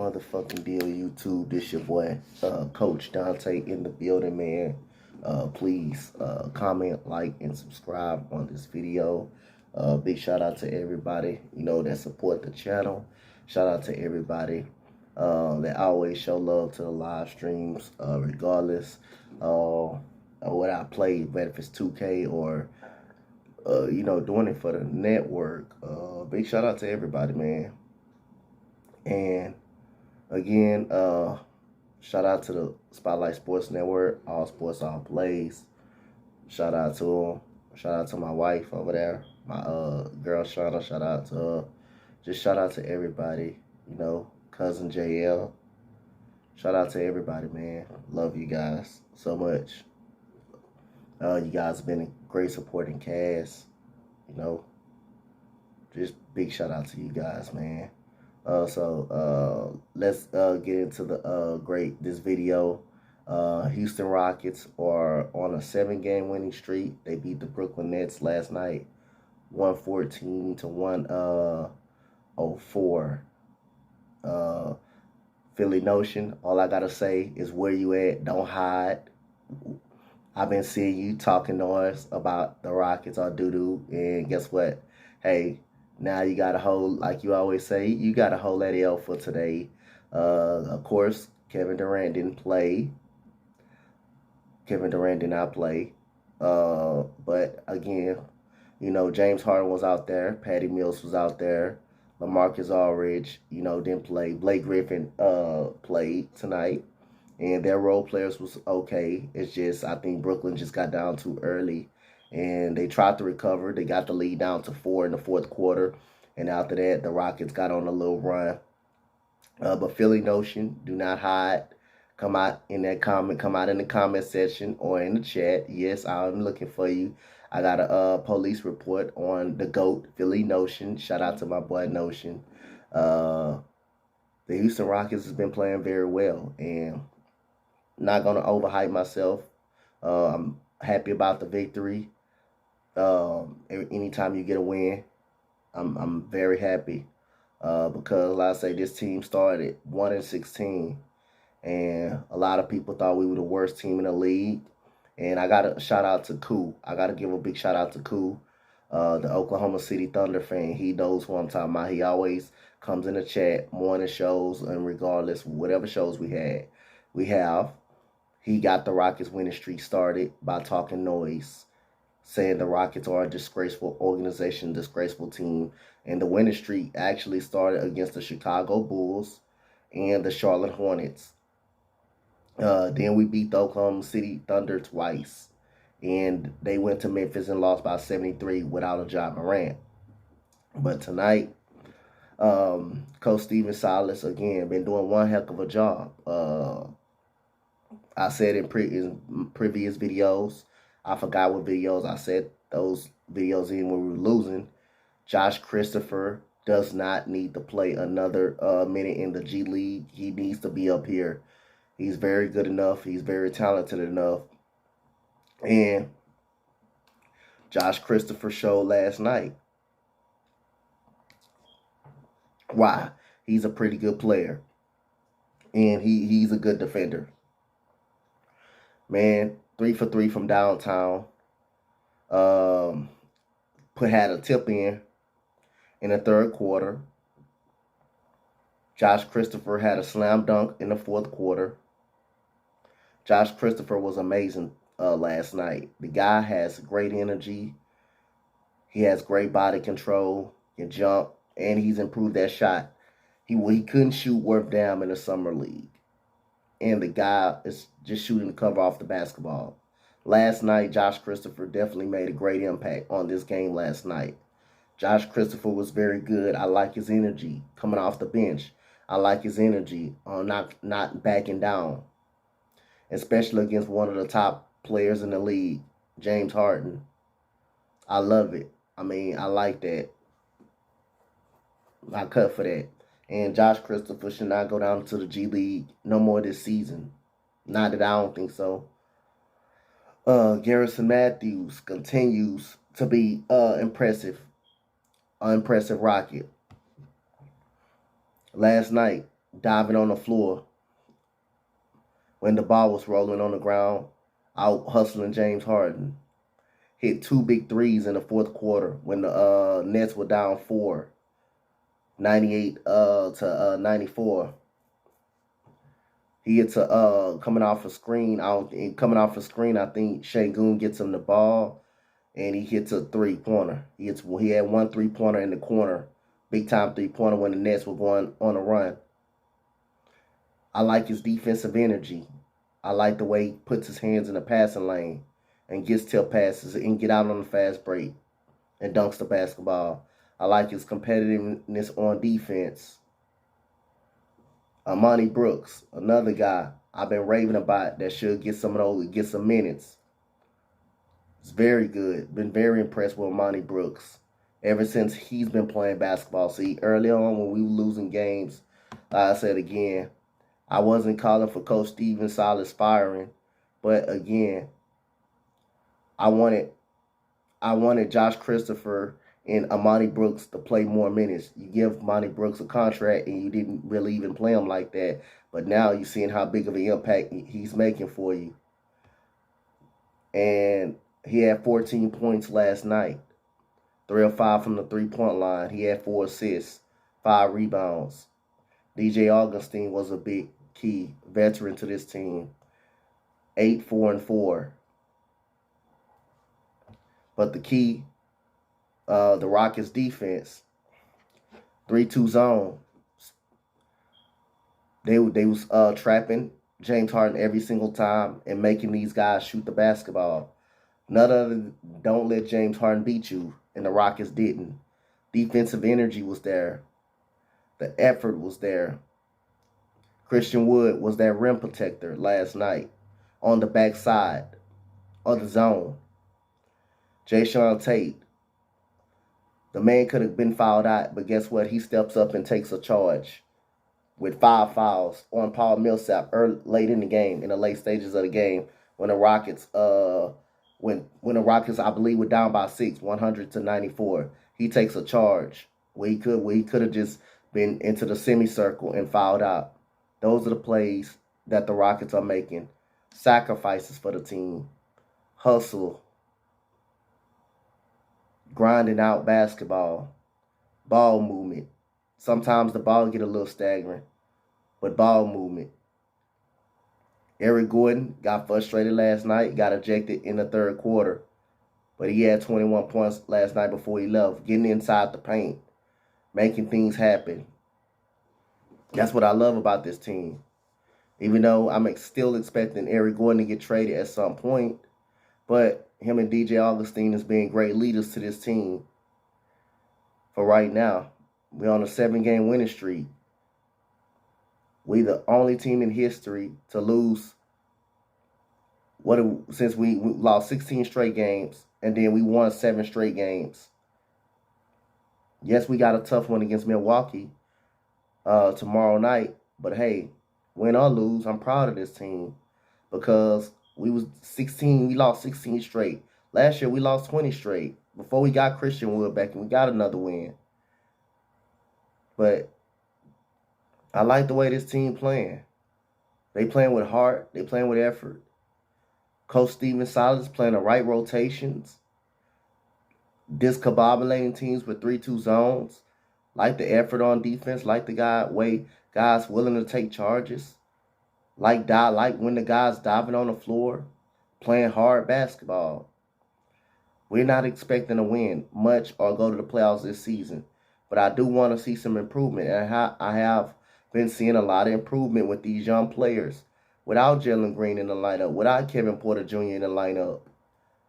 motherfucking deal, YouTube. This your boy, Coach Dante in the building, man. Please comment, like, and subscribe on this video. Big shout out to everybody, that support the channel. Shout out to everybody that always show love to the live streams, regardless of what I play, whether if it's 2K or doing it for the network. Big shout out to everybody, man. And again, shout out to the Spotlight Sports Network, All Sports, All Plays. Shout out to them. Shout out to my wife over there, my girl Shauna. Shout out to her. Just shout out to everybody, cousin JL. Shout out to everybody, man. Love you guys so much. You guys have been a great supporting cast, Just big shout out to you guys, man. So let's get into this video. Houston Rockets are on a 7-game winning streak. They beat the Brooklyn Nets last night, 114 to 104. Philly Notion, all I gotta say is where you at, don't hide. I've been seeing you talking noise about the Rockets are doo-doo, and guess what? Hey, now you got to hold, like you always say, you got to hold that L for today. Of course, Kevin Durant didn't play. Kevin Durant did not play. But again, James Harden was out there. Patty Mills was out there. LaMarcus Aldridge, didn't play. Blake Griffin played tonight. And their role players was okay. It's just, I think Brooklyn just got down too early. And they tried to recover. They got the lead down to 4 in the fourth quarter. And after that, the Rockets got on a little run. But Philly Notion, do not hide. Come out in the comment section or in the chat. Yes, I'm looking for you. I got a police report on the GOAT, Philly Notion. Shout out to my boy Notion. The Houston Rockets has been playing very well. And not going to overhype myself. I'm happy about the victory. Anytime you get a win, I'm very happy. Because, like I say, this team started 1-16. And a lot of people thought we were the worst team in the league. And I got to shout out to Koo. I got to give a big shout out to Koo, the Oklahoma City Thunder fan. He knows who I'm talking about. He always comes in the chat, morning shows, and regardless, whatever shows we have. He got the Rockets winning streak started by talking noise, saying the Rockets are a disgraceful organization, disgraceful team. And the winning streak actually started against the Chicago Bulls and the Charlotte Hornets. Then we beat the Oklahoma City Thunder twice. And they went to Memphis and lost by 73 without a Ja Morant. But tonight, Coach Stephen Silas, again, been doing one heck of a job. I said in previous videos, I forgot what videos I said those videos in when we were losing. Josh Christopher does not need to play another minute in the G League. He needs to be up here. He's very good enough. He's very talented enough. And Josh Christopher showed last night why he's a pretty good player. And he's a good defender. Man, 3 for 3 from downtown. Had a tip in the third quarter. Josh Christopher had a slam dunk in the fourth quarter. Josh Christopher was amazing last night. The guy has great energy. He has great body control, can jump, and he's improved that shot. He couldn't shoot worth damn in the summer league. And the guy is just shooting the cover off the basketball. Last night, Josh Christopher definitely made a great impact on this game last night. Josh Christopher was very good. I like his energy coming off the bench. I like his energy on not backing down, especially against one of the top players in the league, James Harden. I love it. I mean, I like that. I cut for that. And Josh Christopher should not go down to the G League no more this season. Not that I don't think so. Garrison Matthews continues to be impressive Rocket. Last night, diving on the floor when the ball was rolling on the ground, out hustling James Harden. Hit 2 big threes in the fourth quarter when the Nets were down 98 to 94. He gets coming off a screen. Coming off a screen, I think Şengün gets him the ball, and he hits a 3-pointer. He had 1 3-pointer in the corner, big time 3-pointer when the Nets were going on a run. I like his defensive energy. I like the way he puts his hands in the passing lane and gets tip passes and get out on the fast break and dunks the basketball. I like his competitiveness on defense. Amani Brooks, another guy I've been raving about that should get some minutes. It's very good. Been very impressed with Amani Brooks ever since he's been playing basketball. See, early on when we were losing games, like I said again, I wasn't calling for Coach Stephen Silas firing, but again, I wanted Josh Christopher and Amani Brooks to play more minutes. You give Amani Brooks a contract and you didn't really even play him like that, but now you're seeing how big of an impact he's making for you. And he had 14 points last night, 3 of 5 from the three-point line. He had 4 assists, 5 rebounds. DJ Augustin was a big key veteran to this team, 8-4-4. But the key, the Rockets defense, 3-2 zone. They was trapping James Harden every single time and making these guys shoot the basketball. None other don't let James Harden beat you, and the Rockets didn't. Defensive energy was there. The effort was there. Christian Wood was that rim protector last night on the backside of the zone. Jae'Sean Tate, the man could have been fouled out, but guess what? He steps up and takes a charge with 5 fouls on Paul Millsap late in the game, in the late stages of the game, when the Rockets, when the Rockets, I believe, were down by 6, 100-94. He takes a charge where he could have just been into the semicircle and fouled out. Those are the plays that the Rockets are making. Sacrifices for the team. Hustle. Grinding out basketball. Ball movement. Sometimes the ball get a little staggering, but ball movement. Eric Gordon got frustrated last night, got ejected in the third quarter, but he had 21 points last night before he left, getting inside the paint, making things happen. That's what I love about this team. Even though I'm still expecting Eric Gordon to get traded at some point, but him and DJ Augustin has been great leaders to this team for right now. We're on a 7-game winning streak. We the only team in history to lose since we lost 16 straight games and then we won 7 straight games. Yes, we got a tough one against Milwaukee tomorrow night, but hey, win or lose, I'm proud of this team because we lost 16 straight. Last year we lost 20 straight before we got Christian Wood back and we got another win. But I like the way this team playing. They playing with heart. They playing with effort. Coach Stephen Silas playing the right rotations. Discombobulating teams with 3-2 zones. Like the effort on defense. Like the way guys willing to take charges. Like when the guys diving on the floor. Playing hard basketball. We're not expecting to win much or go to the playoffs this season. But I do want to see some improvement. And I have been seeing a lot of improvement with these young players. Without Jalen Green in the lineup, without Kevin Porter Jr. in the lineup,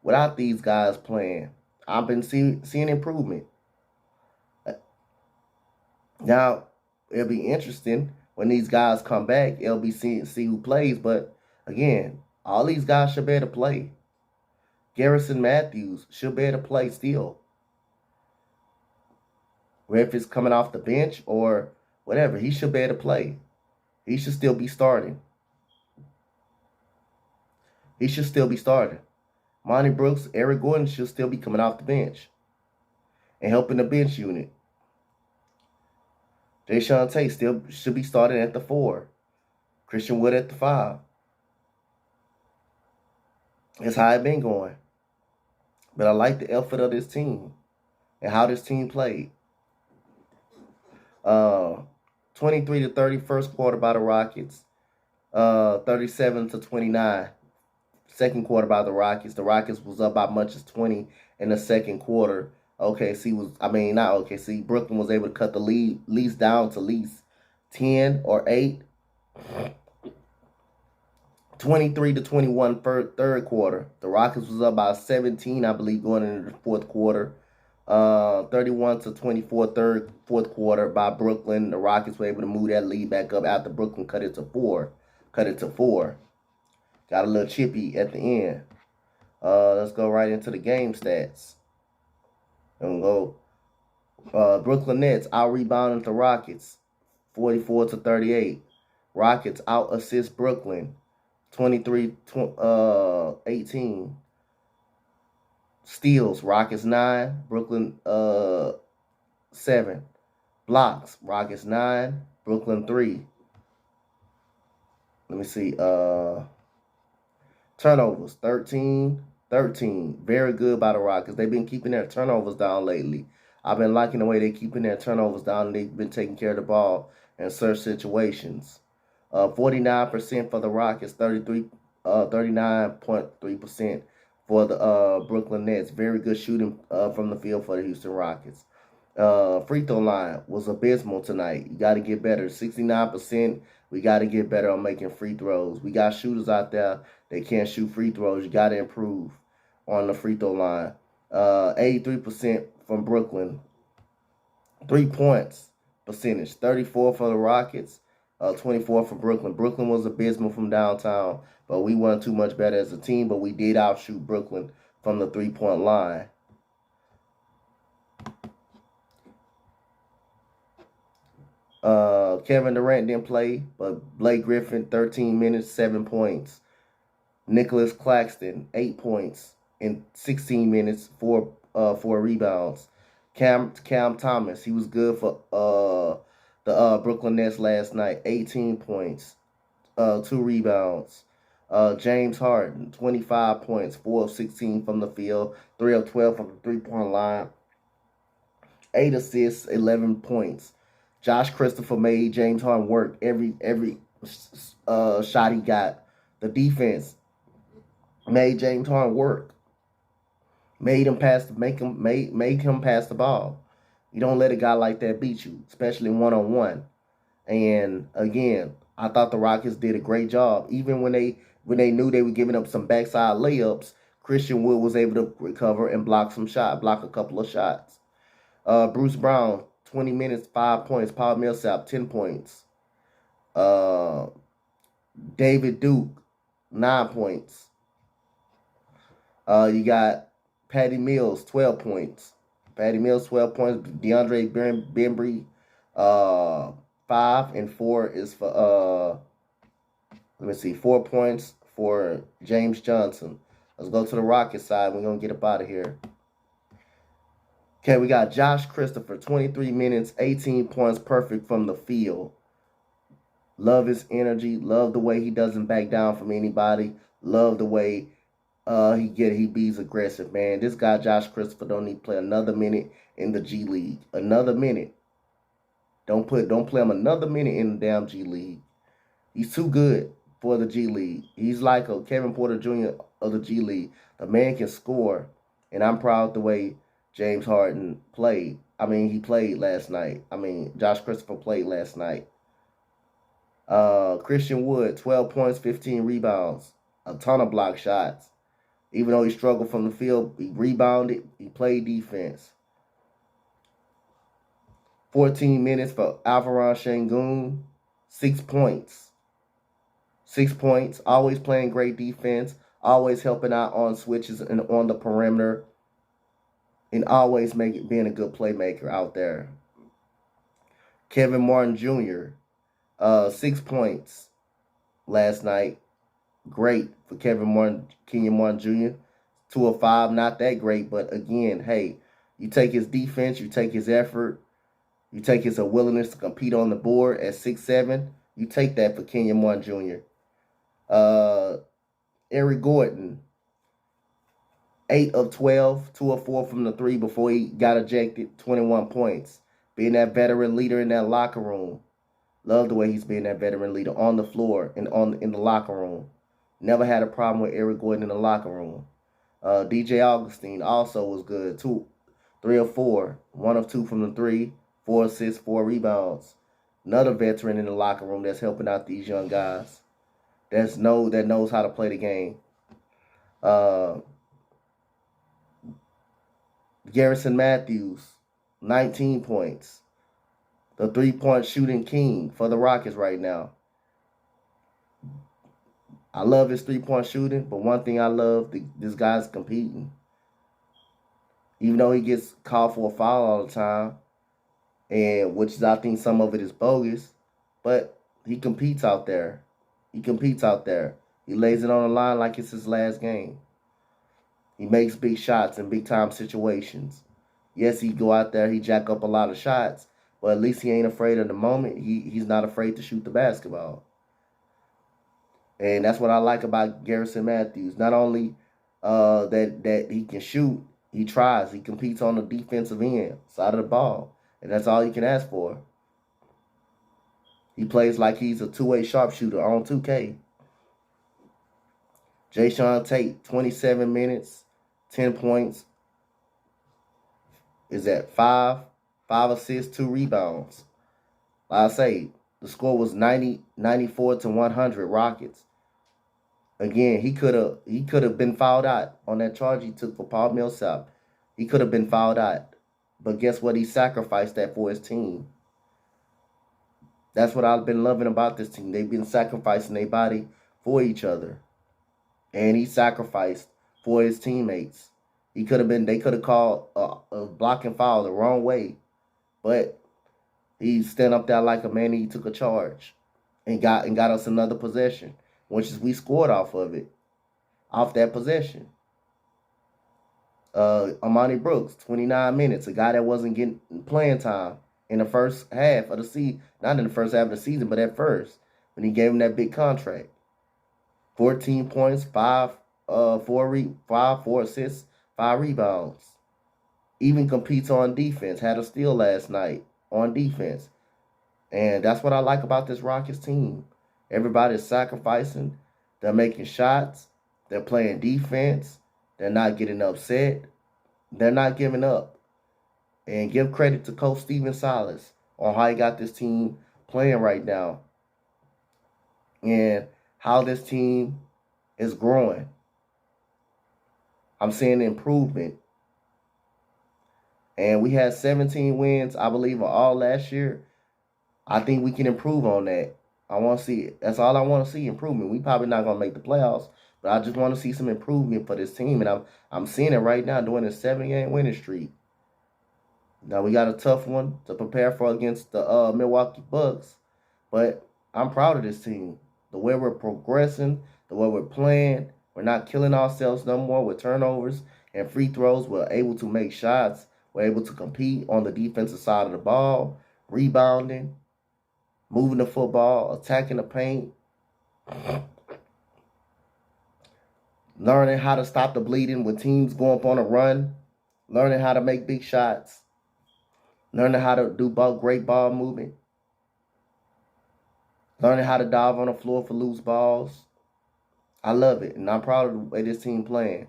without these guys playing, I've been seeing improvement. Now, it'll be interesting when these guys come back. It'll be see who plays. But again, all these guys should be able to play. Garrison Matthews should be able to play still. If it's coming off the bench or whatever, he should be able to play. He should still be starting. He should still be starting. Monty Brooks, Eric Gordon should still be coming off the bench and helping the bench unit. Jae'Sean Tate still should be starting at the 4. Christian Wood at the 5. That's how it been going. But I like the effort of this team and how this team played. 23 to 30 first quarter by the Rockets. 37 to 29 second quarter by the Rockets. The Rockets was up by much as 20 in the second quarter. Not OKC. Brooklyn was able to cut the least down to least 10 or 8. 23 to 21 third quarter. The Rockets was up by 17, I believe, going into the fourth quarter. 31 to 24 fourth quarter by Brooklyn. The Rockets were able to move that lead back up after Brooklyn cut it to 4. Got a little chippy at the end. Let's go right into the game stats. And go. Brooklyn Nets out rebounding the Rockets, 44 to 38. Rockets out assist Brooklyn, 23-18. Steals, Rockets 9, Brooklyn 7. Blocks, Rockets 9, Brooklyn 3. Let me see. Turnovers, 13. Very good by the Rockets. They've been keeping their turnovers down lately. I've been liking the way they're keeping their turnovers down, and they've been taking care of the ball in certain situations. 49% for the Rockets, 39.3% for the Brooklyn Nets. Very good shooting from the field for the Houston Rockets. Free throw line was abysmal tonight. You got to get better. 69%. We got to get better on making free throws. We got shooters out there that can't shoot free throws. You got to improve on the free throw line. 83% from Brooklyn. 3 points percentage. 34 for the Rockets. 24 for Brooklyn. Brooklyn was abysmal from downtown, but we weren't too much better as a team, but we did outshoot Brooklyn from the 3-point line. Kevin Durant didn't play, but Blake Griffin, 13 minutes, 7 points. Nicholas Claxton, 8 points in 16 minutes, 4 rebounds. Cam Thomas, he was good for the Brooklyn Nets last night, 18 points, 2 rebounds. James Harden, 25 points, 4 of 16 from the field, 3 of 12 from the 3-point line, 8 assists, 11 points. Josh Christopher made James Harden work every shot he got. The defense made James Harden work. Make him pass the ball. You don't let a guy like that beat you, especially one-on-one. And again, I thought the Rockets did a great job. Even when they knew they were giving up some backside layups, Christian Wood was able to recover and block a couple of shots. Bruce Brown, 20 minutes, 5 points. Paul Millsap, 10 points. David Duke, 9 points. You got Patty Mills, 12 points. DeAndre Bembry, 5, and 4 is for 4 points for James Johnson. Let's go to the Rockets side. We're going to get up out of here. Okay, we got Josh Christopher, 23 minutes, 18 points, perfect from the field. Love his energy. Love the way he doesn't back down from anybody. Love the way he beats aggressive, man. This guy, Josh Christopher, don't need to play another minute in the G League. Another minute. Don't play him another minute in the damn G League. He's too good for the G League. He's like a Kevin Porter Jr. of the G League. The man can score, and I'm proud of the way James Harden played. He played last night. Josh Christopher played last night. Christian Wood, 12 points, 15 rebounds, a ton of block shots. Even though he struggled from the field, he rebounded, he played defense. 14 minutes for Alvaron Sengun, 6 points. 6 points, always playing great defense, always helping out on switches and on the perimeter, and always being a good playmaker out there. Kevin Martin Jr., 6 points last night. Great for Kenyon Martin Jr. 2 of 5, not that great, but again, hey, you take his defense, you take his effort, You take his willingness to compete on the board at 6'7". You take that for Kenyon Martin Jr. Eric Gordon, 8 of 12, 2 of 4 from the three before he got ejected, 21 points. Being that veteran leader in that locker room. Love the way he's being that veteran leader on the floor and in the locker room. Never had a problem with Eric Gordon in the locker room. DJ Augustine also was good. 3 of 4, 1 of 2 from the three, 4 assists, 4 rebounds. Another veteran in the locker room that's helping out these young guys. That knows how to play the game. Garrison Matthews, 19 points. The 3-point shooting king for the Rockets right now. I love his 3-point shooting, but one thing I love, this guy's competing. Even though he gets called for a foul all the time, and which is, I think some of it is bogus, but he competes out there. He competes out there. He lays it on the line like it's his last game. He makes big shots in big-time situations. Yes, he go out there, he jack up a lot of shots, but at least he ain't afraid of the moment. He's not afraid to shoot the basketball. And that's what I like about Garrison Matthews. Not only that he can shoot, he tries. He competes on the defensive end, side of the ball. And that's all you can ask for. He plays like he's a two-way sharpshooter on 2K. Jae'Sean Tate, 27 minutes, 10 points. Is at 5 assists, 2 rebounds. Like I say, the score was 94 to 100 Rockets. Again, he could have been fouled out on that charge he took for Paul Millsap. He could have been fouled out. But guess what? He sacrificed that for his team. That's what I've been loving about this team. They've been sacrificing their body for each other. And he sacrificed for his teammates. They could have called a blocking foul the wrong way. But he stand up there like a man. He took a charge and got us another possession, which is we scored off of it, off that possession. Amani Brooks, 29 minutes, a guy that wasn't getting playing time in the first half of the season, not in the first half of the season, but at first, when he gave him that big contract. 14 points, 4 assists, 5 rebounds. Even competes on defense, had a steal last night on defense. And that's what I like about this Rockets team. Everybody's sacrificing. They're making shots. They're playing defense. They're not getting upset. They're not giving up. And give credit to Coach Stephen Silas on how he got this team playing right now. And how this team is growing. I'm seeing improvement. And we had 17 wins, I believe, all last year. I think we can improve on that. I want to see it. That's all I want to see, improvement. We probably not going to make the playoffs, but I just want to see some improvement for this team. And I'm seeing it right now doing a 7-game winning streak. Now we got a tough one to prepare for against the Milwaukee Bucks, but I'm proud of this team. The way we're progressing, the way we're playing, we're not killing ourselves no more with turnovers and free throws. We're able to make shots. We're able to compete on the defensive side of the ball, rebounding, moving the football, attacking the paint, learning how to stop the bleeding when teams go up on a run, learning how to make big shots, learning how to do great ball movement, learning how to dive on the floor for loose balls. I love it, and I'm proud of the way this team playing.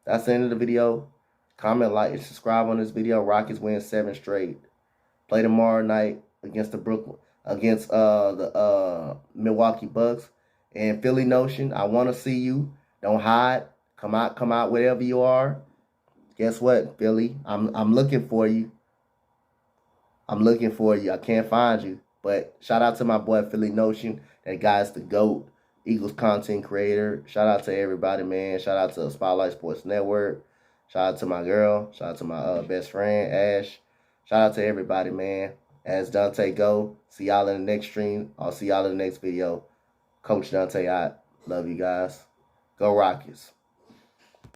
That's the end of the video. Comment, like, and subscribe on this video. Rockets win 7 straight. Play tomorrow night against the Milwaukee Bucks. And Philly Notion, I want to see you. Don't hide. Come out wherever you are. Guess what, Philly? I'm looking for you. I'm looking for you. I can't find you. But shout out to my boy Philly Notion. That guy's the GOAT. Eagles content creator. Shout out to everybody, man. Shout out to Spotlight Sports Network. Shout out to my girl. Shout out to my best friend, Ash. Shout out to everybody, man. As Dante go. See y'all in the next stream. I'll see y'all in the next video. Coach Dante out. Love you guys. Go Rockets.